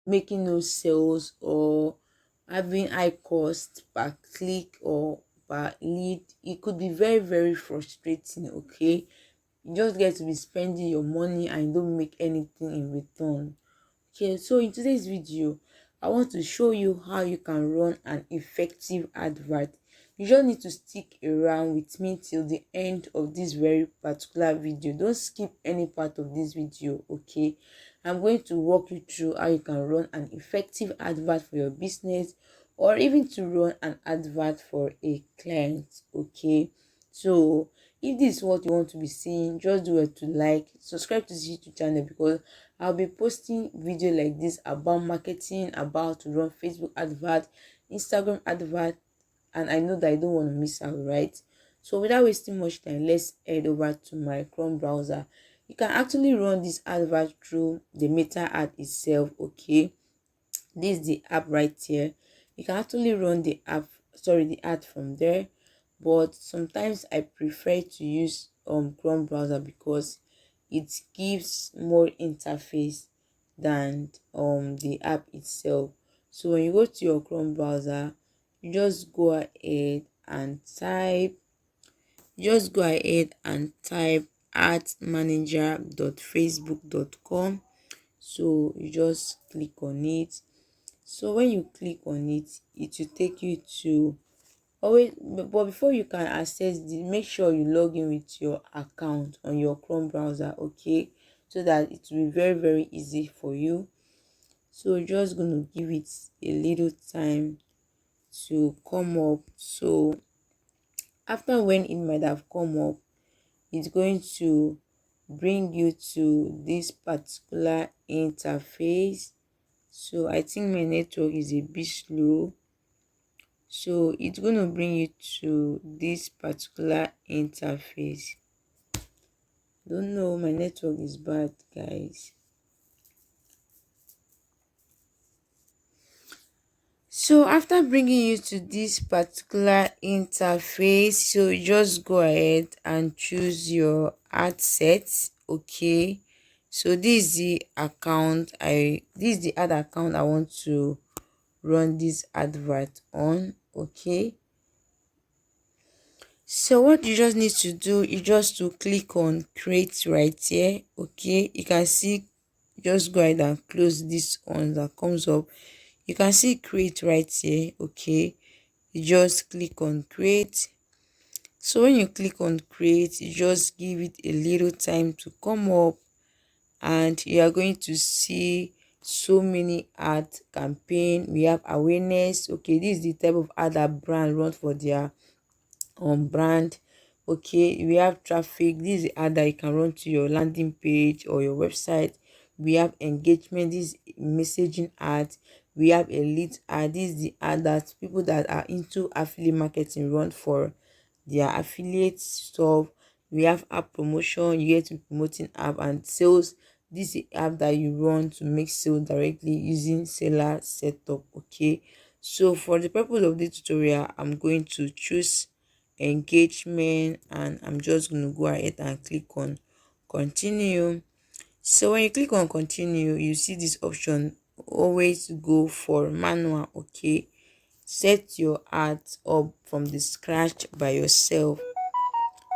making no sales or having high cost per click or per lead, it could be very, very frustrating. Okay, you just get to be spending your money and you don't make anything in return. Okay, so in today's video, I want to show you how you can run an effective advert. You just need to stick around with me till the end of this very particular video. Don't skip any part of this video, okay? I'm going to walk you through how you can run an effective advert for your business or even to run an advert for a client, okay? So if this is what you want to be seeing, just do it to like, subscribe to this YouTube channel because I'll be posting video like this about marketing, about to run Facebook advert, Instagram advert, and I know that I don't want to miss out, right? So without wasting much time, let's head over to my Chrome browser. You can actually run this advert through the Meta ad itself, okay? This is the app right here. You can actually run the ad from there, but sometimes I prefer to use Chrome browser because it gives more interface than the app itself. So when you go to your Chrome browser, you just go ahead and type admanager.facebook.com. So you just click on it. So when you click on it, it will take you to always, but before you can access the, make sure you log in with your account on your Chrome browser, okay? So that it will be very, very easy for you. So you're just gonna give it a little time to come up. So after when it might have come up, it's going to bring you to this particular interface. So I think my network is a bit slow, so it's going to bring you to this particular interface. Don't know, my network is bad, guys. So after bringing you to this particular interface, so you just go ahead and choose your ad sets, okay? So this is the ad account I want to run this advert on, okay? So what you just need to do is just to click on create right here, okay? You can see, just go ahead and close this one that comes up. You can see create right here, okay? You just click on create. So when you click on create, you just give it a little time to come up, and you are going to see so many ad campaign. We have awareness, okay? This is the type of ad that brand run for their brand, okay? We have traffic. This is the ad that you can run to your landing page or your website. We have engagement. This is messaging ad. We have a lead ad. This is the ad that people that are into affiliate marketing run for their affiliate stuff. We have app promotion. You get to be promoting app and sales. This is the app that you run to make sales directly using seller setup, okay? So for the purpose of this tutorial, I'm going to choose engagement, and I'm just going to go ahead and click on continue. So when you click on continue, you see this option, always go for manual, okay? Set your ads up from the scratch by yourself.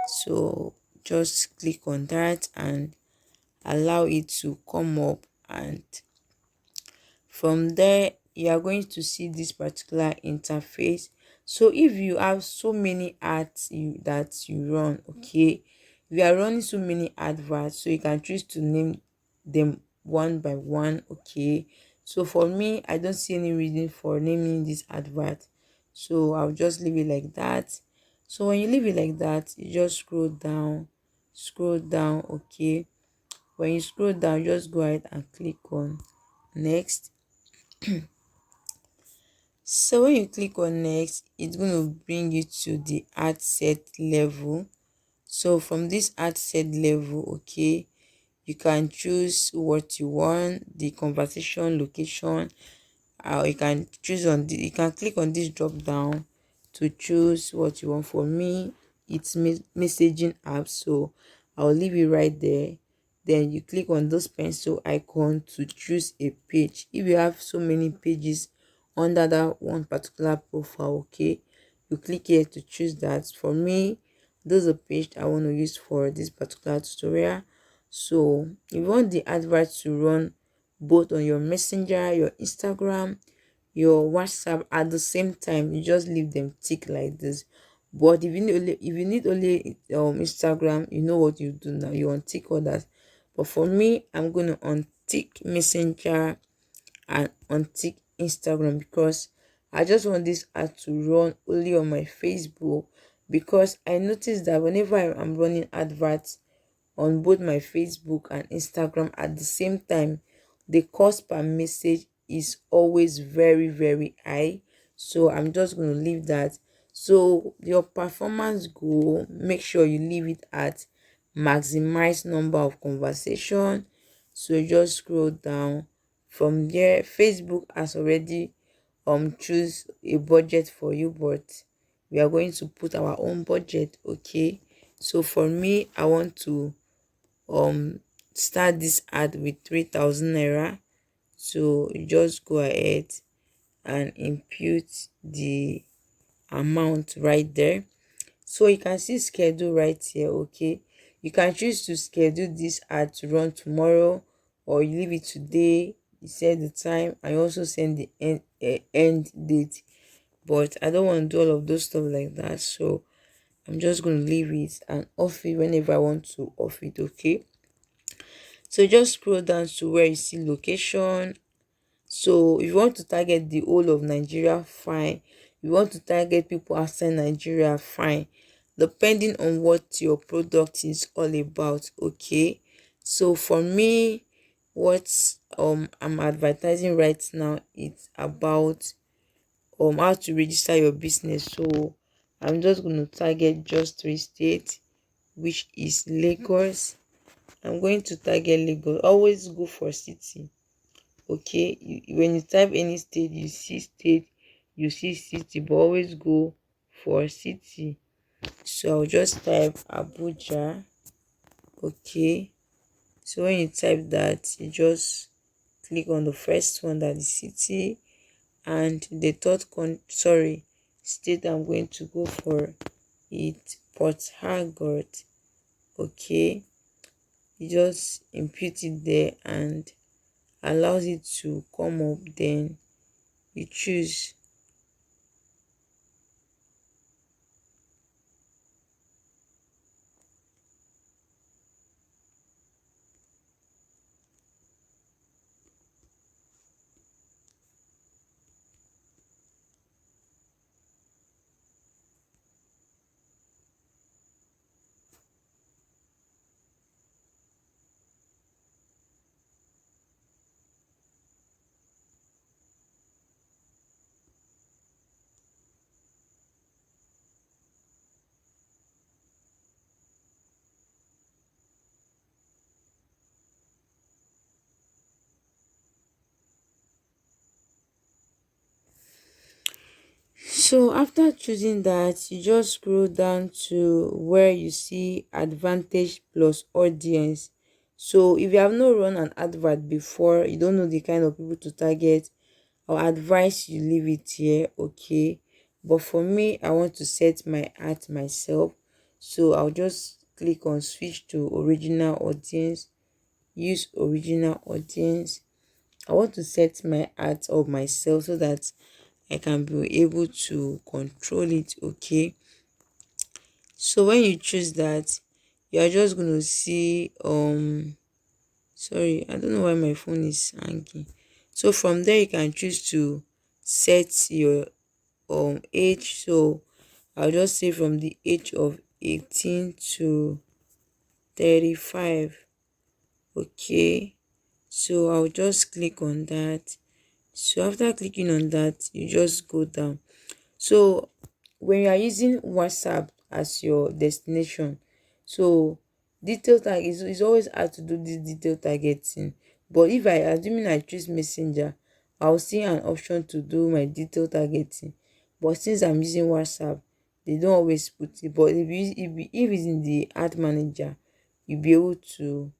So just click on that and allow it to come up, and from there you are going to see this particular interface. So if you have so many ads that you run, okay, we are running so many adverts, so you can choose to name them one by one, okay? So for me, I don't see any reason for naming this advert, so I'll just leave it like that. So when you leave it like that, you just scroll down, okay? When you scroll down, just go ahead and click on next. So when you click on next, it's going to bring you to the ad set level. So from this ad set level, okay, you can choose what you want, the conversation location. You can choose you can click on this drop down to choose what you want. For me, it's messaging app, so I'll leave it right there. then you click on those pencil icon to choose a page. If you have so many pages under that one particular profile, okay, you click here to choose that. For me, those are page I want to use for this particular tutorial. So if you want the advert to run both on your messenger, your Instagram, your WhatsApp at the same time, you just leave them tick like this. But if you need only Instagram, you know what you do now. You untick all that. But for me, I'm gonna untick Messenger and untick Instagram because I just want this ad to run only on my Facebook, because I noticed that whenever I'm running adverts on both my Facebook and Instagram at the same time, the cost per message is always very, very high. So I'm just going to leave that. So your performance goal, make sure you leave it at maximize number of conversation. So you just scroll down. From there, Facebook has already choose a budget for you, but we are going to put our own budget. Okay, so for me, I want to um start this ad with 3,000 naira. So you just go ahead and input the amount right there. So you can see schedule right here. Okay, you can choose to schedule this ad to run tomorrow, or you leave it today. You set the time and you also send the end date. But I don't want to do all of those stuff like that, so I'm just going to leave it and off it whenever I want to off it. Okay, so just scroll down to where you see location. So if you want to target the whole of Nigeria, fine. If you want to target people outside Nigeria, fine, depending on what your product is all about. Okay, so for me, what I'm advertising right now, it's about how to register your business. So I'm just going to target just three states, which is Lagos. I'm going to target Lagos. Always go for city. Okay, when you type any state, you see state, you see city, but always go for city. So I'll just type Abuja. Okay, so when you type that, you just click on the first one, that is city, and the state I'm going to go for it, Port Harcourt. Okay, you just input it there and allows it to come up. Then you choose. So after choosing that, you just scroll down to where you see advantage plus audience. So if you have not run an advert before, you don't know the kind of people to target, I'll advise you leave it here. Okay, but for me, I want to set my ad myself, so I'll just click on switch to original audience, use original audience. I want to set my ad up myself so that I can be able to control it. Okay, so when you choose that, you are just going to see sorry, I don't know why my phone is hanging. So from there, you can choose to set your age. So I'll just say from the age of 18 to 35. Okay, so I'll just click on that. So after clicking on that, you just go down. So when you are using WhatsApp as your destination, so detail tag is always hard to do this detail targeting. But if I assuming I choose Messenger, I'll see an option to do my detail targeting. But since I'm using WhatsApp, they don't always put it. But if it's in the ad manager, you'll be able to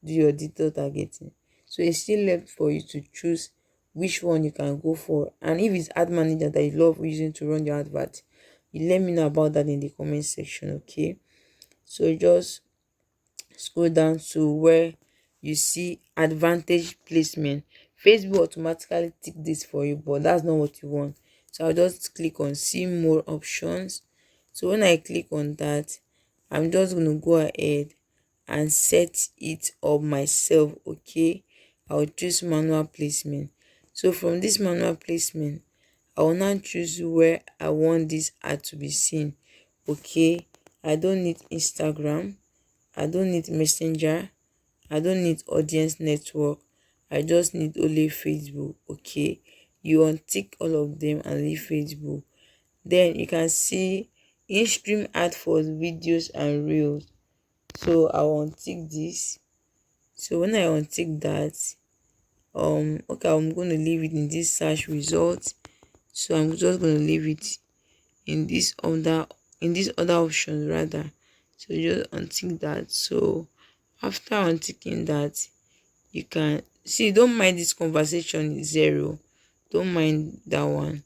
do your digital targeting. So it's still left for you to choose which one you can go for. And if it's ad manager that you love using to run your advert, you let me know about that in the comment section. Okay, so just scroll down to where you see advantage placement. Facebook automatically tick this for you, but that's not what you want. So I'll just click on see more options. So when I click on that, I'm just going to go ahead and set it up myself. Okay, I'll choose manual placement. So from this manual placement, I will now choose where I want this ad to be seen. Okay, I don't need Instagram, I don't need Messenger, I don't need audience network, I just need only Facebook. Okay, you untick all of them and leave Facebook. Then you can see in-stream ad for videos and reels. So I will untick this. So when I untick that, okay, I'm going to leave it in this search result. So I'm just going to leave it in this other option rather. So just untick that. So after unticking that, you can see, don't mind this conversation is 0, don't mind that one.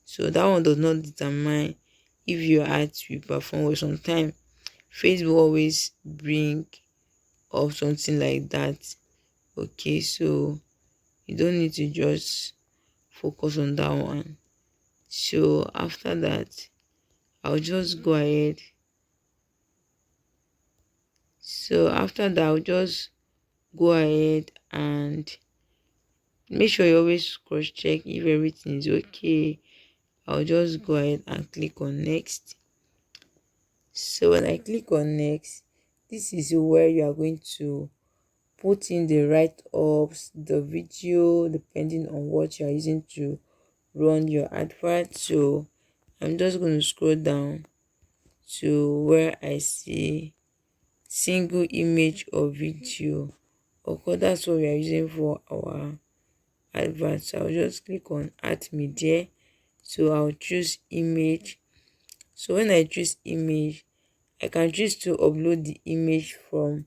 So that one does not determine if your ads will perform well. Sometimes Facebook always bring up something like that. Okay, so you don't need to just focus on that one. So after that, I'll just go ahead. So after that, I'll just go ahead and make sure you always cross check if everything is okay. I'll just go ahead and click on next. So when I click on next, this is where you are going to put in the write-ups, the video, depending on what you are using to run your advert. So I'm just going to scroll down to where I see single image or video. Okay, that's what we are using for our advert. So I'll just click on add media. So I'll choose image. So when I choose image, I can choose to upload the image from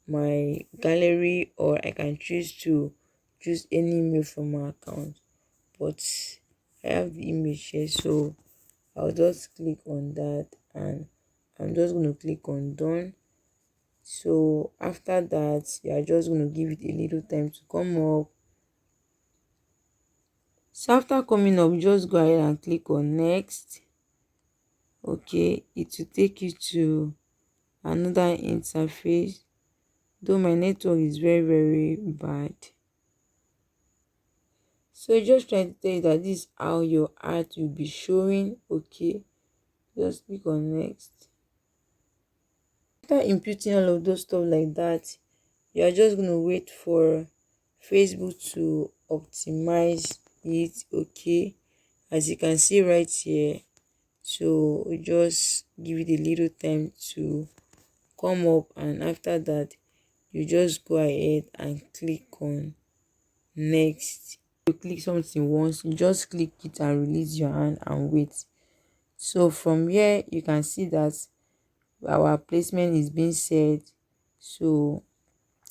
my gallery, or I can choose to choose any image from my account. But I have the image here, so I'll just click on that and I'm just going to click on done. So after that, you are just going to give it a little time to come up. So after coming up, just go ahead and click on next. Okay, it will take you to another interface, though my network is very bad. So just trying to tell you that this is how your ad will be showing. Okay, just click on next. After inputting all of those stuff like that, you are just going to wait for Facebook to optimize it. Okay, as you can see right here, so just give it a little time to come up, and after that you just go ahead and click on next. You click something once, you just click it and release your hand and wait. So from here you can see that our placement is being set. So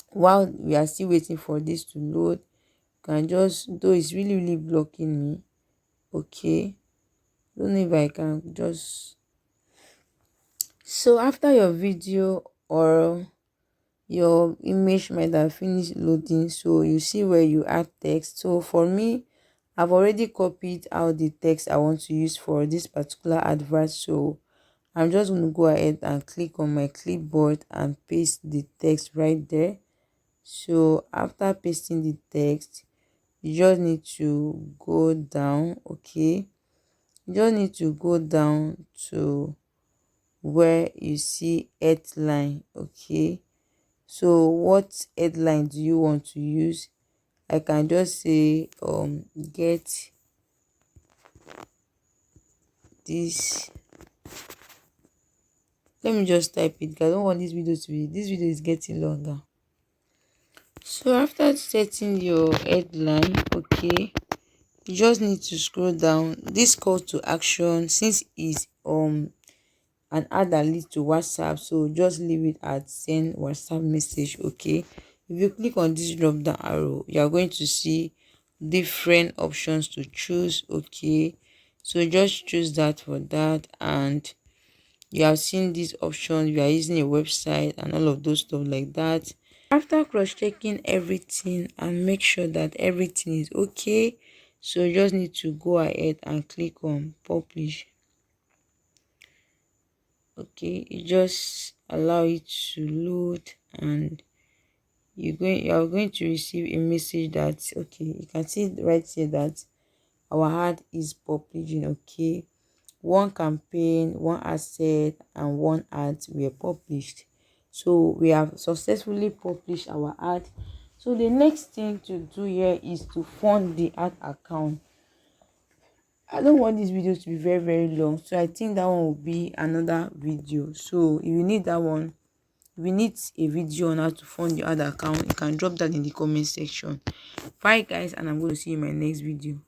while we are still waiting for this to load, you can just, though it's really blocking me. Okay, don't know if I can just. So after your video or your image might have finished loading, so you see where you add text. So for me, I've already copied out the text I want to use for this particular advert. So I'm just going to go ahead and click on my clipboard and paste the text right there. So after pasting the text, you just need to go down. Okay, you just need to go down to where you see headline. Okay, so what headline do you want to use? I can just say get this. Let me just type it because I don't want this video to be, this video is getting longer. So after setting your headline, okay, you just need to scroll down. This call to action, since it's an ad that leads to WhatsApp, so just leave it at send WhatsApp message. Okay, If you click on this drop down arrow, you are going to see different options to choose. Okay, so just choose that for that, and you have seen this option. You are using a website and all of those stuff like that. After cross checking everything and make sure that everything is okay, so you just need to go ahead and click on publish. Okay, you just allow it to load, and you are going to receive a message that, okay, you can see right here that our ad is publishing. Okay, one campaign, one asset, and one ad were published. So we have successfully published our ad. So the next thing to do here is to fund the ad account. I don't want this video to be very long, so I think that one will be another video. So if you need that one, if you need a video on how to fund your ad account, you can drop that in the comment section. Bye guys, and I'm going to see you in my next video.